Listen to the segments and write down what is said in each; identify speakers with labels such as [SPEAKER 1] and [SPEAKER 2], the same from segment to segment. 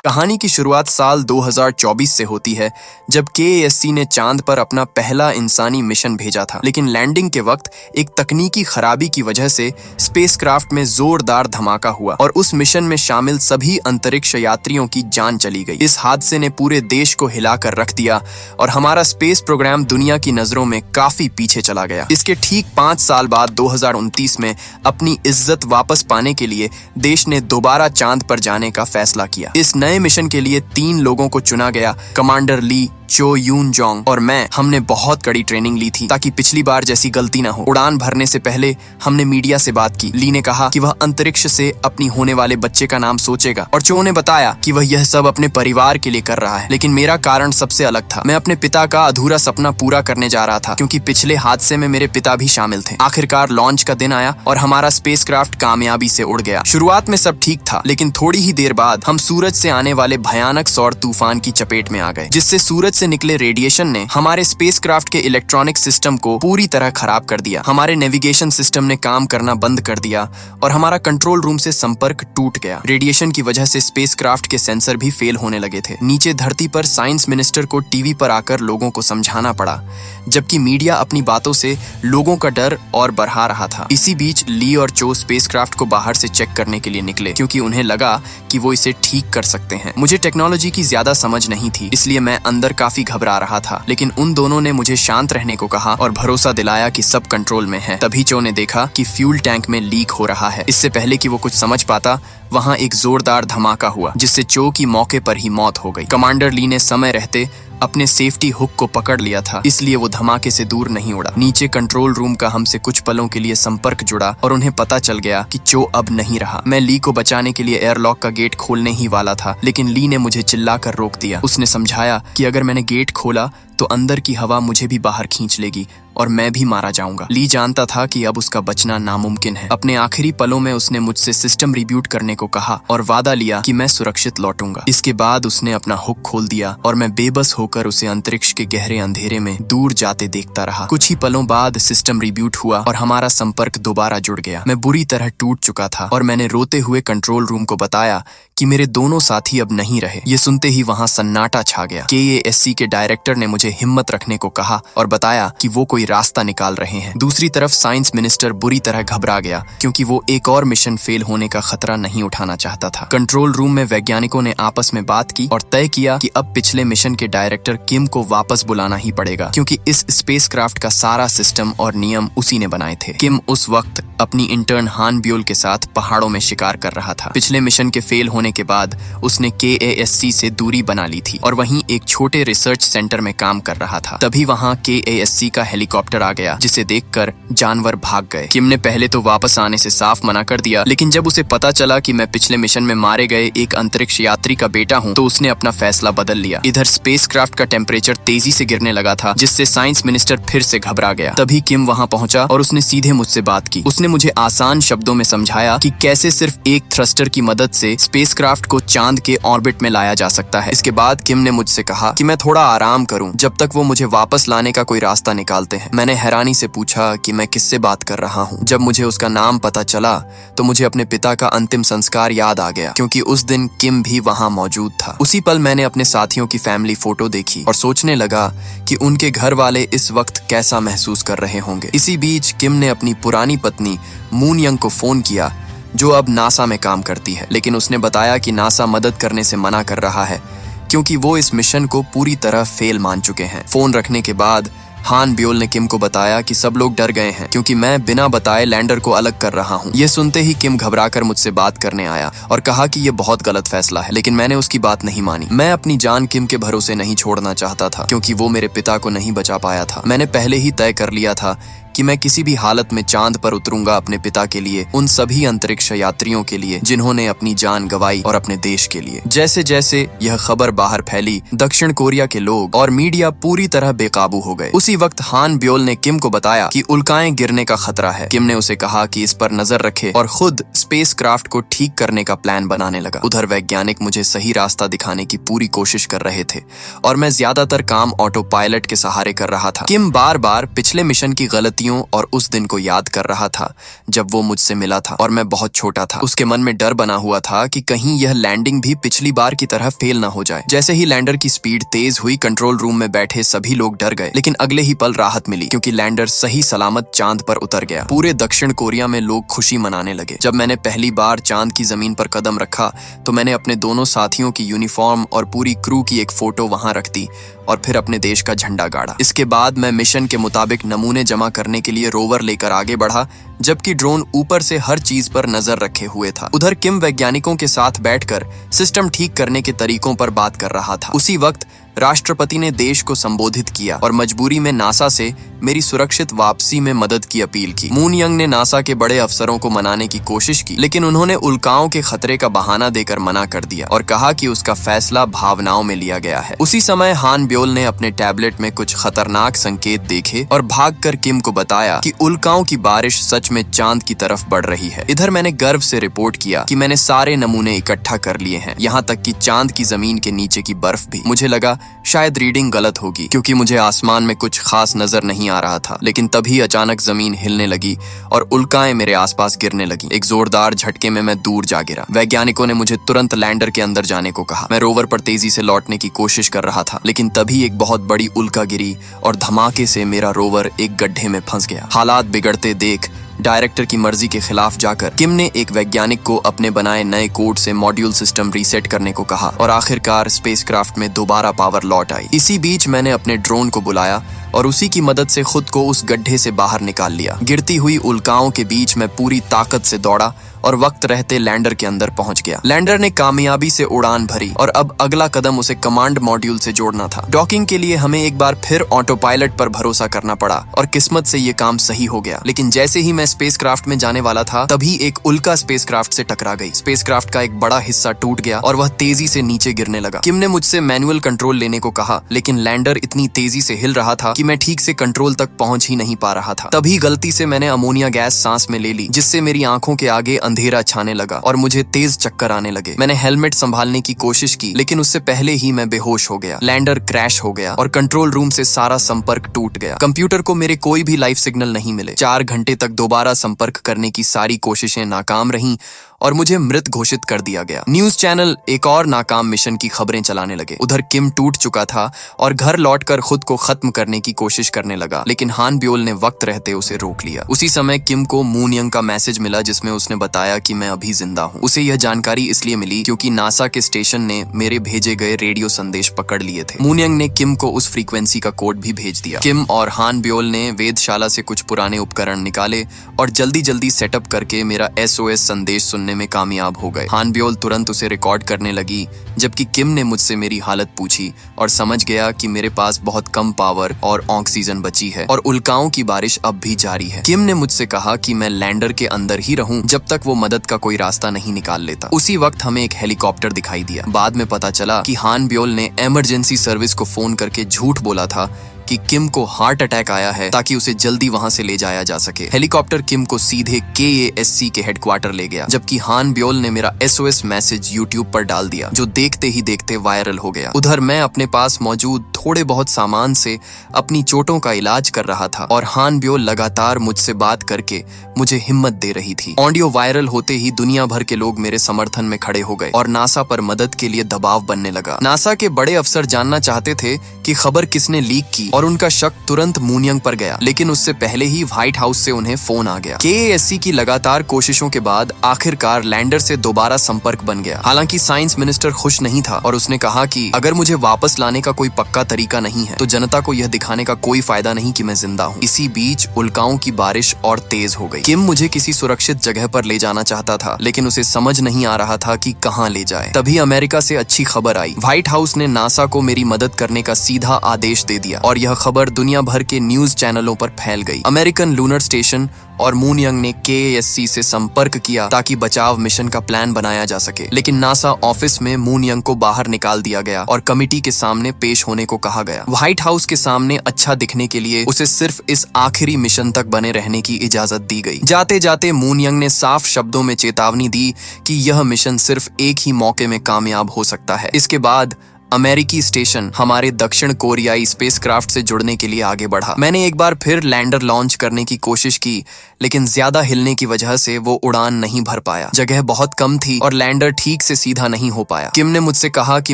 [SPEAKER 1] कहानी की शुरुआत साल 2024 से होती है, जब केएएससी ने चांद पर अपना पहला इंसानी मिशन भेजा था। लेकिन लैंडिंग के वक्त एक तकनीकी खराबी की वजह से स्पेसक्राफ्ट में जोरदार धमाका हुआ और उस मिशन में शामिल सभी अंतरिक्ष यात्रियों की जान चली गई। इस हादसे ने पूरे देश को हिलाकर रख दिया और हमारा स्पेस प्रोग्राम दुनिया की नजरों में काफी पीछे चला गया। इसके ठीक 5 साल बाद 2029 में अपनी इज्जत वापस पाने के लिए देश ने दोबारा चांद पर जाने का फैसला किया। इस नए मिशन के लिए 3 लोगों को चुना गया, कमांडर ली, चो यून जोंग और मैं। हमने बहुत कड़ी ट्रेनिंग ली थी ताकि पिछली बार जैसी गलती ना हो। उड़ान भरने से पहले हमने मीडिया से बात की। ली ने कहा कि वह अंतरिक्ष से अपनी होने वाले बच्चे का नाम सोचेगा और चो ने बताया कि वह यह सब अपने परिवार के लिए कर रहा है। लेकिन मेरा कारण सबसे अलग था। मैं अपने पिता का अधूरा सपना पूरा करने जा रहा था, क्योंकि पिछले हादसे में मेरे पिता भी शामिल थे। आखिरकार लॉन्च का दिन आया और हमारा स्पेसक्राफ्ट कामयाबी से उड़ गया। शुरुआत में सब ठीक था, लेकिन थोड़ी ही देर बाद हम सूरज से आने वाले भयानक सौर तूफान की चपेट में आ गए, जिससे सूरज से निकले रेडिएशन ने हमारे स्पेसक्राफ्ट के इलेक्ट्रॉनिक सिस्टम को पूरी तरह खराब कर दिया। हमारे नेविगेशन सिस्टम ने काम करना बंद कर दिया और हमारा कंट्रोल रूम से संपर्क टूट गया। रेडिएशन की वजह से स्पेसक्राफ्ट के सेंसर भी फेल होने लगे थे। नीचे धरती पर साइंस मिनिस्टर को टीवी पर आकर लोगों को समझाना पड़ा, जबकि मीडिया अपनी बातों से लोगों का डर और बढ़ा रहा था। इसी बीच ली और चो स्पेसक्राफ्ट को बाहर से चेक करने के लिए निकले, क्योंकि उन्हें लगा कि वो इसे ठीक कर सकते हैं। मुझे टेक्नोलॉजी की ज्यादा समझ नहीं थी, इसलिए मैं अंदर काफी घबरा रहा था। लेकिन उन दोनों ने मुझे शांत रहने को कहा और भरोसा दिलाया कि सब कंट्रोल में है। तभी चो ने देखा कि फ्यूल टैंक में लीक हो रहा है। इससे पहले कि वो कुछ समझ पाता, वहां एक जोरदार धमाका हुआ, जिससे चो की मौके पर ही मौत हो गई। कमांडर ली ने समय रहते अपने सेफ्टी हुक को पकड़ लिया था, इसलिए वो धमाके से दूर नहीं उड़ा। नीचे कंट्रोल रूम का हमसे कुछ पलों के लिए संपर्क जुड़ा और उन्हें पता चल गया कि चो अब नहीं रहा। मैं ली को बचाने के लिए एयरलॉक का गेट खोलने ही वाला था, लेकिन ली ने मुझे चिल्लाकर रोक दिया। उसने समझाया कि अगर मैंने गेट खोला तो अंदर की हवा मुझे भी बाहर खींच लेगी और मैं भी मारा जाऊंगा। ली जानता था कि अब उसका बचना नामुमकिन है। अपने आखिरी पलों में उसने मुझसे सिस्टम रिब्यूट करने को कहा और वादा लिया कि मैं सुरक्षित लौटूंगा। इसके बाद उसने अपना हुक खोल दिया और मैं बेबस होकर उसे अंतरिक्ष के गहरे अंधेरे में दूर जाते देखता रहा। कुछ ही पलों बाद सिस्टम रिब्यूट हुआ और हमारा संपर्क दोबारा जुड़ गया। मैं बुरी तरह टूट चुका था और मैंने रोते हुए कंट्रोल रूम को बताया कि मेरे दोनों साथी अब नहीं रहे। ये सुनते ही वहां सन्नाटा छा गया। केएएससी के डायरेक्टर ने मुझे हिम्मत रखने को कहा और बताया कि वो कोई रास्ता निकाल रहे हैं। दूसरी तरफ साइंस मिनिस्टर बुरी तरह घबरा गया, क्योंकि वो एक और मिशन फेल होने का खतरा नहीं उठाना चाहता था। कंट्रोल रूम में वैज्ञानिकों ने आपस में बात की और तय किया कि अब पिछले मिशन के डायरेक्टर किम को वापस बुलाना ही पड़ेगा, क्योंकि इस स्पेसक्राफ्ट का सारा सिस्टम और नियम उसी ने बनाए थे। किम उस वक्त अपनी इंटर्न हान ब्योल के साथ पहाड़ों में शिकार कर रहा था। पिछले मिशन के फेल होने के बाद उसने केएएससी से दूरी बना ली थी और वहीं एक छोटे रिसर्च सेंटर में काम कर रहा था। तभी वहां केएएससी का हेलीकॉप्टर आ गया, जिसे देखकर जानवर भाग गए। किम ने पहले तो वापस आने से साफ मना कर दिया, लेकिन जब उसे पता चला कि मैं पिछले मिशन में मारे गए एक अंतरिक्ष यात्री का बेटा हूं, तो उसने अपना फैसला बदल लिया। इधर स्पेसक्राफ्ट का टेम्परेचर तेजी से गिरने लगा था, जिससे साइंस मिनिस्टर फिर से घबरा गया। तभी किम वहां पहुंचा और उसने सीधे मुझसे बात की। उसने मुझे आसान शब्दों में समझाया कि कैसे सिर्फ एक थ्रस्टर की मदद से स्पेसक्राफ्ट को चांद के ऑर्बिट में लाया जा सकता है। इसके बाद किम ने मुझसे कहा कि मैं थोड़ा आराम करूं जब तक वो मुझे वापस लाने का कोई रास्ता निकालते हैं। मैंने हैरानी से पूछा कि मैं किससे बात कर रहा हूं। जब मुझे उसका नाम पता चला तो मुझे अपने पिता का अंतिम संस्कार याद आ गया, क्योंकि उस दिन किम भी वहां मौजूद था। उसी पल मैंने अपने साथियों की फैमिली फोटो देखी और सोचने लगा कि उनके घर वाले इस वक्त कैसा महसूस कर रहे होंगे। इसी बीच किम ने अपनी पुरानी पत्नी मून यंग को फोन किया, जो अब नासा में काम करती है, लेकिन उसने बताया कि नासा मदद करने से मना कर रहा है, क्योंकि वो इस मिशन को पूरी तरह फेल मान चुके हैं। फोन रखने के बाद हान ब्योल ने किम को बताया कि सब लोग डर गए हैं, क्योंकि मैं बिना बताए लैंडर को अलग कर रहा हूं। ये सुनते ही किम घबराकर मुझसे बात करने आया और कहा कि ये बहुत गलत फैसला है, लेकिन मैंने उसकी बात नहीं मानी। मैं अपनी जान किम के भरोसे नहीं छोड़ना चाहता था, क्योंकि वो मेरे पिता को नहीं बचा पाया था। मैंने पहले ही तय कर लिया था कि मैं किसी भी हालत में चांद पर उतरूंगा अपने पिता के लिए, उन सभी अंतरिक्ष यात्रियों के लिए जिन्होंने अपनी जान गंवाई और अपने देश के लिए। जैसे जैसे यह खबर बाहर फैली, दक्षिण कोरिया के लोग और मीडिया पूरी तरह बेकाबू हो गए। उसी वक्त हान ब्योल ने किम को बताया कि उल्काएं गिरने का खतरा है। किम ने उसे कहा कि इस पर नजर रखे और खुद स्पेसक्राफ्ट को ठीक करने का प्लान बनाने लगा। उधर वैज्ञानिक मुझे सही रास्ता दिखाने की पूरी कोशिश कर रहे थे और मैं ज्यादातर काम ऑटो पायलट के सहारे कर रहा था। किम बार बार पिछले मिशन की गलतियों खुशियों और उस दिन को याद कर रहा था जब वो मुझसे मिला था और मैं बहुत छोटा था। उसके मन में डर बना हुआ था कि कहीं यह लैंडिंग भी पिछली बार की तरह फेल ना हो जाए। जैसे ही लैंडर की स्पीड तेज हुई, कंट्रोल रूम में बैठे सभी लोग डर गए, लेकिन अगले ही पल राहत मिली क्योंकि लैंडर सही सलामत चांद पर उतर गया। पूरे दक्षिण कोरिया में लोग खुशी मनाने लगे। जब मैंने पहली बार चांद की जमीन पर कदम रखा तो मैंने अपने दोनों साथियों की यूनिफॉर्म और पूरी क्रू की एक फोटो वहां रख दी और फिर अपने देश का झंडा गाड़ा। इसके बाद मैं मिशन के मुताबिक नमूने जमा करने के लिए रोवर लेकर आगे बढ़ा, जबकि ड्रोन ऊपर से हर चीज पर नजर रखे हुए था। उधर किम वैज्ञानिकों के साथ बैठकर सिस्टम ठीक करने के तरीकों पर बात कर रहा था। उसी वक्त राष्ट्रपति ने देश को संबोधित किया और मजबूरी में नासा से मेरी सुरक्षित वापसी में मदद की अपील की। मून यंग ने नासा के बड़े अफसरों को मनाने की कोशिश की, लेकिन उन्होंने उल्काओं के खतरे का बहाना देकर मना कर दिया और कहा कि उसका फैसला भावनाओं में लिया गया है। उसी समय हान ब्योल ने अपने टैबलेट में कुछ खतरनाक संकेत देखे और भागकर किम को बताया कि उल्काओं की बारिश सच में चांद की तरफ बढ़ रही है। इधर मैंने गर्व से रिपोर्ट किया कि मैंने सारे नमूने इकट्ठा कर लिए हैं, यहाँ तक कि चांद की जमीन के नीचे की बर्फ भी। मुझे लगा शायद रीडिंग गलत होगी क्योंकि मुझे आसमान में कुछ खास नजर नहीं आ रहा था, लेकिन तभी अचानक जमीन हिलने लगी और उल्काएं मेरे आसपास गिरने लगी। एक जोरदार झटके में मैं दूर जा गिरा। वैज्ञानिकों ने मुझे तुरंत लैंडर के अंदर जाने को कहा। मैं रोवर पर तेजी से लौटने की कोशिश कर रहा था, लेकिन तभी एक बहुत बड़ी उल्का गिरी और धमाके से मेरा रोवर एक गड्ढे में फंस गया। हालात बिगड़ते देख डायरेक्टर की मर्जी के खिलाफ जाकर किम ने एक वैज्ञानिक को अपने बनाए नए कोड से मॉड्यूल सिस्टम रीसेट करने को कहा और आखिरकार स्पेसक्राफ्ट में दोबारा पावर लौट आई। इसी बीच मैंने अपने ड्रोन को बुलाया और उसी की मदद से खुद को उस गड्ढे से बाहर निकाल लिया। गिरती हुई उल्काओं के बीच मैं पूरी ताकत से दौड़ा और वक्त रहते लैंडर के अंदर पहुंच गया। लैंडर ने कामयाबी से उड़ान भरी और अब अगला कदम उसे कमांड मॉड्यूल से जोड़ना था। डॉकिंग के लिए हमें एक बार फिर ऑटो पायलट पर भरोसा करना पड़ा और किस्मत से ये काम सही हो गया। लेकिन जैसे ही मैं स्पेसक्राफ्ट में जाने वाला था, तभी एक उल्का स्पेसक्राफ्ट से टकरा गई। स्पेसक्राफ्ट का एक बड़ा हिस्सा टूट गया और वह तेजी से नीचे गिरने लगा। किम ने मुझसे मैनुअल कंट्रोल लेने को कहा, लेकिन लैंडर इतनी तेजी से हिल रहा था कि मैं ठीक से कंट्रोल तक पहुंच ही नहीं पा रहा था। तभी गलती से मैंने अमोनिया गैस सांस में ले ली, जिससे मेरी आंखों के आगे अंधेरा छाने लगा और मुझे तेज चक्कर आने लगे। मैंने हेलमेट संभालने की कोशिश की, लेकिन उससे पहले ही मैं बेहोश हो गया। लैंडर क्रैश हो गया और कंट्रोल रूम से सारा संपर्क टूट गया। कंप्यूटर को मेरे कोई भी लाइव सिग्नल नहीं मिले। 4 घंटे तक दोबारा संपर्क करने की सारी कोशिशें नाकाम रहीं और मुझे मृत घोषित कर दिया गया। न्यूज चैनल एक और नाकाम मिशन की खबरें चलाने लगे। उधर किम टूट चुका था और घर लौटकर खुद को खत्म करने की कोशिश करने लगा, लेकिन हान ब्योल ने वक्त रहते उसे रोक लिया। उसी समय किम को मून यंग का मैसेज मिला, जिसमें उसने बताया कि मैं अभी जिंदा हूँ। उसे यह जानकारी इसलिए मिली क्योंकि नासा के स्टेशन ने मेरे भेजे गए रेडियो संदेश पकड़ लिए थे। मून यंग ने किम को उस फ्रीक्वेंसी का कोड भी भेज दिया। किम और हान ब्योल ने वेधशाला से कुछ पुराने उपकरण निकाले और जल्दी जल्दी सेटअप करके मेरा SOS संदेश सुनने में कामयाब हो गए। हान ब्योल तुरंत उसे रिकॉर्ड करने लगी, जबकि किम ने मुझसे मेरी हालत पूछी और समझ गया कि मेरे पास बहुत कम पावर और ऑक्सीजन बची है और उल्काओं की बारिश अब भी जारी है। किम ने मुझसे कहा कि मैं लैंडर के अंदर ही रहूं जब तक वो मदद का कोई रास्ता नहीं निकाल लेता। उसी वक्त हमें एक हेलीकॉप्टर दिखाई दिया। बाद में पता चला कि हान ब्योल ने इमरजेंसी सर्विस को फोन करके झूठ बोला था कि किम को हार्ट अटैक आया है ताकि उसे जल्दी वहां से ले जाया जा सके। हेलीकॉप्टर किम को सीधे KASC के हेडक्वार्टर ले गया, जबकि हान ब्योल ने मेरा SOS मैसेज YouTube पर डाल दिया, जो देखते ही देखते वायरल हो गया। उधर मैं अपने पास मौजूद थोड़े बहुत सामान से अपनी चोटों का इलाज कर रहा था और हान ब्योल लगातार मुझसे बात करके मुझे हिम्मत दे रही थी। ऑडियो वायरल होते ही दुनिया भर के लोग मेरे समर्थन में खड़े हो गए और नासा पर मदद के लिए दबाव बनने लगा। नासा के बड़े अफसर जानना चाहते थे कि खबर किसने लीक की और उनका शक तुरंत मून यंग पर गया, लेकिन उससे पहले ही व्हाइट हाउस से उन्हें फोन आ गया। KASC की लगातार कोशिशों के बाद आखिरकार लैंडर से दोबारा संपर्क बन गया। हालांकि साइंस मिनिस्टर खुश नहीं था और उसने कहा कि अगर मुझे वापस लाने का कोई पक्का तरीका नहीं है तो जनता को यह दिखाने का कोई फायदा नहीं कि मैं जिंदा हूँ। इसी बीच उल्काओं की बारिश और तेज हो गई। किम मुझे किसी सुरक्षित जगह पर ले जाना चाहता था, लेकिन उसे समझ नहीं आ रहा था कि कहाँ ले जाए। तभी अमेरिका से अच्छी खबर आई। व्हाइट हाउस ने नासा को मेरी मदद करने का सीधा आदेश दे दिया और यह खबर दुनिया भर के न्यूज चैनलों पर फैल गई। अमेरिकन लूनर स्टेशन और मून यंग ने KASC से संपर्क किया ताकि बचाव मिशन का प्लान बनाया जा सके, लेकिन नासा ऑफिस में मून यंग को बाहर निकाल दिया गया और कमिटी के सामने पेश होने को कहा गया। व्हाइट हाउस के सामने अच्छा दिखने के लिए उसे सिर्फ इस आखिरी मिशन तक बने रहने की इजाजत दी गई। जाते जाते मून यंग ने साफ शब्दों में चेतावनी दी कि यह मिशन सिर्फ एक ही मौके में कामयाब हो सकता है। इसके बाद अमेरिकी स्टेशन हमारे दक्षिण कोरियाई स्पेसक्राफ्ट से जुड़ने के लिए आगे बढ़ा। मैंने एक बार फिर लैंडर लॉन्च करने की कोशिश की, लेकिन ज्यादा हिलने की वजह से वो उड़ान नहीं भर पाया। जगह बहुत कम थी और लैंडर ठीक से सीधा नहीं हो पाया। किम ने मुझसे कहा कि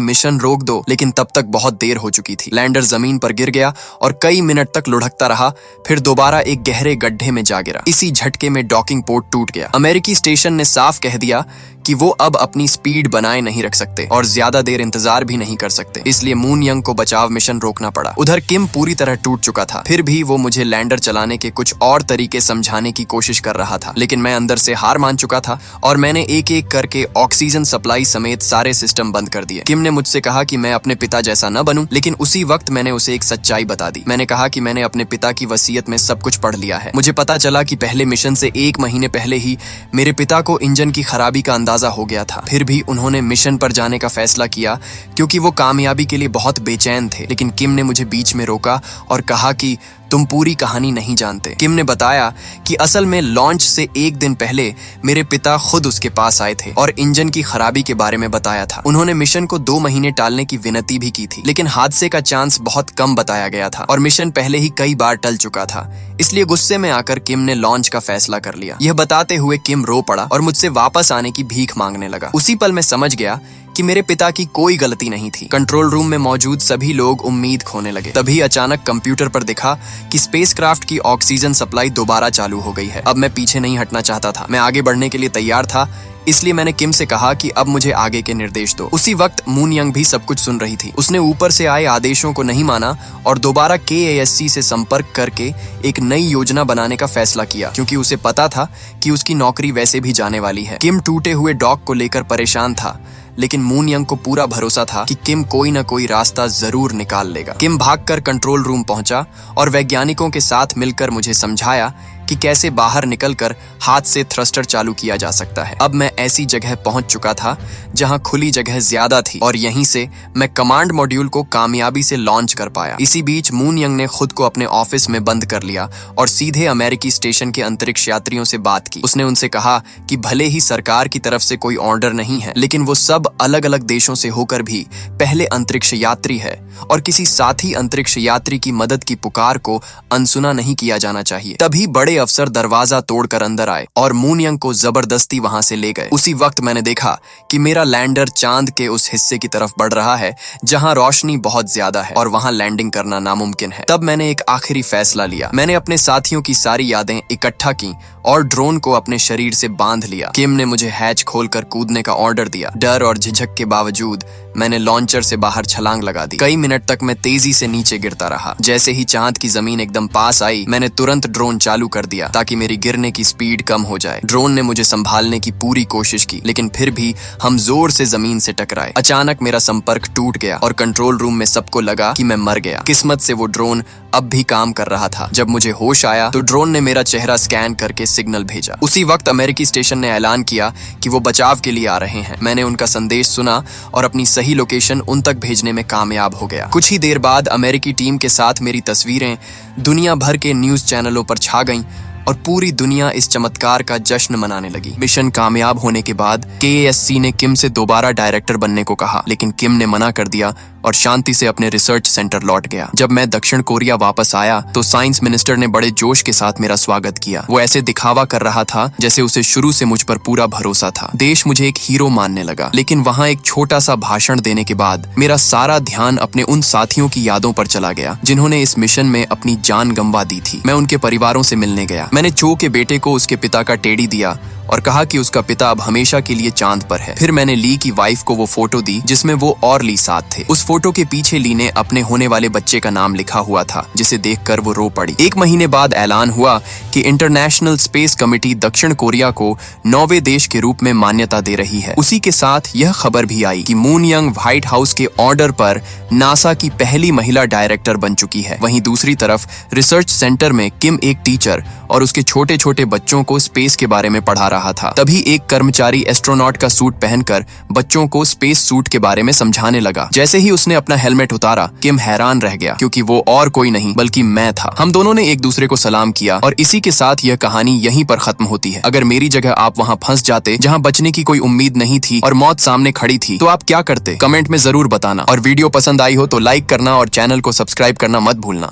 [SPEAKER 1] मिशन रोक दो, लेकिन तब तक बहुत देर हो चुकी थी। लैंडर जमीन पर गिर गया और कई मिनट तक लुढ़कता रहा, फिर दोबारा एक गहरे गड्ढे में जा गिरा। इसी झटके में डॉकिंग पोर्ट टूट गया। अमेरिकी स्टेशन ने साफ कह दिया कि वो अब अपनी स्पीड बनाए नहीं रख सकते और ज्यादा देर इंतजार भी नहीं कर सकते, इसलिए मून यंग को बचाव मिशन रोकना पड़ा। उधर किम पूरी तरह टूट चुका था, फिर भी वो मुझे लैंडर चलाने के कुछ और तरीके समझाने की कोशिश कर रहा था, लेकिन मैं अंदर से हार मान चुका था और मैंने एक एक करके ऑक्सीजन सप्लाई समेत सारे सिस्टम बंद कर दिए। किम ने मुझसे कहा कि मैं अपने पिता जैसा न बनूं, लेकिन उसी वक्त मैंने उसे एक सच्चाई बता दी। मैंने कहा कि मैंने अपने पिता की वसीयत में सब कुछ पढ़ लिया है। मुझे पता चला कि पहले मिशन से 1 महीने पहले ही मेरे पिता को इंजन की खराबी का अंदाजा हो गया था। फिर भी उन्होंने मिशन पर जाने का फैसला किया क्योंकि वो कामयाबी के लिए बहुत बेचैन थे। लेकिन किम ने मुझे बीच में रोका और कहा कि तुम पूरी कहानी नहीं जानते। किम ने बताया कि असल में लॉन्च से 1 दिन पहले मेरे पिता खुद उसके पास आए थे और इंजन की खराबी के बारे में बताया था। उन्होंने मिशन को 2 महीने टालने की विनती भी की थी, लेकिन हादसे का चांस बहुत कम बताया गया था और मिशन पहले ही कई बार टल चुका था। इसलिए गुस्से में आकर किम ने लॉन्च का फैसला कर लिया। यह बताते हुए किम रो पड़ा और मुझसे वापस आने की भीख मांगने लगा। उसी पल मैं समझ गया कि मेरे पिता की कोई गलती नहीं थी। कंट्रोल रूम में मौजूद सभी लोग उम्मीद खोने लगे। तभी अचानक कंप्यूटर पर दिखा कि स्पेसक्राफ्ट की ऑक्सीजन सप्लाई दोबारा चालू हो गई है। अब मैं पीछे नहीं हटना चाहता था, मैं आगे बढ़ने के लिए तैयार था, इसलिए मैंने किम से कहा कि अब मुझे आगे के निर्देश दो। उसी वक्त मून यंग भी सब कुछ सुन रही थी। उसने ऊपर से आए आदेशों को नहीं माना और दोबारा KASC से संपर्क करके एक नई योजना बनाने का फैसला किया, क्योंकि उसे पता था कि उसकी नौकरी वैसे भी जाने वाली है। किम टूटे हुए डॉक को लेकर परेशान था, लेकिन मून यंग को पूरा भरोसा था कि किम कोई न कोई रास्ता जरूर निकाल लेगा। किम भागकर कंट्रोल रूम पहुंचा और वैज्ञानिकों के साथ मिलकर मुझे समझाया कि कैसे बाहर निकलकर हाथ से थ्रस्टर चालू किया जा सकता है। अब मैं ऐसी जगह पहुंच चुका था जहां खुली जगह ज्यादा थी और यहीं से मैं कमांड मॉड्यूल को कामयाबी से लॉन्च कर पाया। इसी बीच मून यंग ने खुद को अपने ऑफिस में बंद कर लिया और सीधे अमेरिकी स्टेशन के अंतरिक्ष यात्रियों से बात की। उसने उनसे कहा कि भले ही सरकार की तरफ से कोई ऑर्डर नहीं है, लेकिन वो सब अलग अलग देशों से होकर भी पहले अंतरिक्ष यात्री है और किसी साथी अंतरिक्ष यात्री की मदद की पुकार को अनसुना नहीं किया जाना चाहिए। तभी बड़े अफसर दरवाजा तोड़कर अंदर आए और मून यंग को जबरदस्ती वहां से ले गए। उसी वक्त मैंने देखा कि मेरा लैंडर चांद के उस हिस्से की तरफ बढ़ रहा है जहां रोशनी बहुत ज्यादा है और वहां लैंडिंग करना नामुमकिन है। तब मैंने एक आखिरी फैसला लिया। मैंने अपने साथियों की सारी यादें इकट्ठा की और ड्रोन को अपने शरीर से बांध लिया। किम ने मुझे हैच खोलकर कूदने का ऑर्डर दिया। डर और झिझक के बावजूद मैंने लॉन्चर से बाहर छलांग लगा दी। कई मिनट तक मैं तेजी से नीचे गिरता रहा। जैसे ही चांद की जमीन एकदम पास आई, मैंने तुरंत ड्रोन चालू कर दिया ताकि मेरी गिरने की स्पीड कम हो जाए। ड्रोन ने मुझे संभालने की पूरी कोशिश की, लेकिन फिर भी हम जोर से जमीन से टकराए। अचानक मेरा संपर्क टूट गया और कंट्रोल रूम में सबको लगा कि मैं मर गया। किस्मत से वो ड्रोन अब भी काम कर रहा था। जब मुझे होश आया तो ड्रोन ने मेरा चेहरा स्कैन करके सिग्नल भेजा। उसी वक्त अमेरिकी स्टेशन ने ऐलान किया कि वो बचाव के लिए आ रहे हैं। मैंने उनका संदेश सुना और अपनी सही लोकेशन उन तक भेजने में कामयाब हो गया। कुछ ही देर बाद अमेरिकी टीम के साथ मेरी तस्वीरें दुनिया भर के न्यूज चैनलों पर छा गईं और पूरी दुनिया इस चमत्कार का जश्न मनाने लगी। मिशन कामयाब होने के बाद KASC ने किम से दोबारा डायरेक्टर बनने को कहा, लेकिन किम ने मना कर दिया और शांति से अपने रिसर्च सेंटर लौट गया। जब मैं दक्षिण कोरिया वापस आया तो साइंस मिनिस्टर ने बड़े जोश के साथ मेरा स्वागत किया। वो ऐसे दिखावा कर रहा था जैसे उसे शुरू से मुझ पर पूरा भरोसा था। देश मुझे एक हीरो मानने लगा। लेकिन वहाँ एक छोटा सा भाषण देने के बाद मेरा सारा ध्यान अपने उन साथियों की यादों पर चला गया जिन्होंने इस मिशन में अपनी जान गंवा दी थी। मैं उनके परिवारों से मिलने गया। मैंने चो के बेटे को उसके पिता का टेडी दिया और कहा कि उसका पिता अब हमेशा के लिए चांद पर है। फिर मैंने ली की वाइफ को वो फोटो दी जिसमें वो और ली साथ थे। उस फोटो के पीछे ली ने अपने होने वाले बच्चे का नाम लिखा हुआ था, जिसे देखकर वो रो पड़ी। 1 महीने बाद ऐलान हुआ कि इंटरनेशनल स्पेस कमेटी दक्षिण कोरिया को 9वें देश के रूप में मान्यता दे रही है। उसी के साथ यह खबर भी आई कि मून यंग व्हाइट हाउस के ऑर्डर पर नासा की पहली महिला डायरेक्टर बन चुकी है। वहीं दूसरी तरफ रिसर्च सेंटर में किम एक टीचर और उसके छोटे छोटे बच्चों को स्पेस के बारे में पढ़ा रहा था। तभी एक कर्मचारी एस्ट्रोनॉट का सूट पहनकर बच्चों को स्पेस सूट के बारे में समझाने लगा। जैसे ही उसने अपना हेलमेट उतारा, किम हैरान रह गया क्योंकि वो और कोई नहीं बल्कि मैं था। हम दोनों ने एक दूसरे को सलाम किया और इसी के साथ यह कहानी यहीं पर खत्म होती है। अगर मेरी जगह आप वहां फंस जाते जहां बचने की कोई उम्मीद नहीं थी और मौत सामने खड़ी थी, तो आप क्या करते? कमेंट में जरूर बताना। और वीडियो पसंद आई हो तो लाइक करना और चैनल को सब्सक्राइब करना मत भूलना।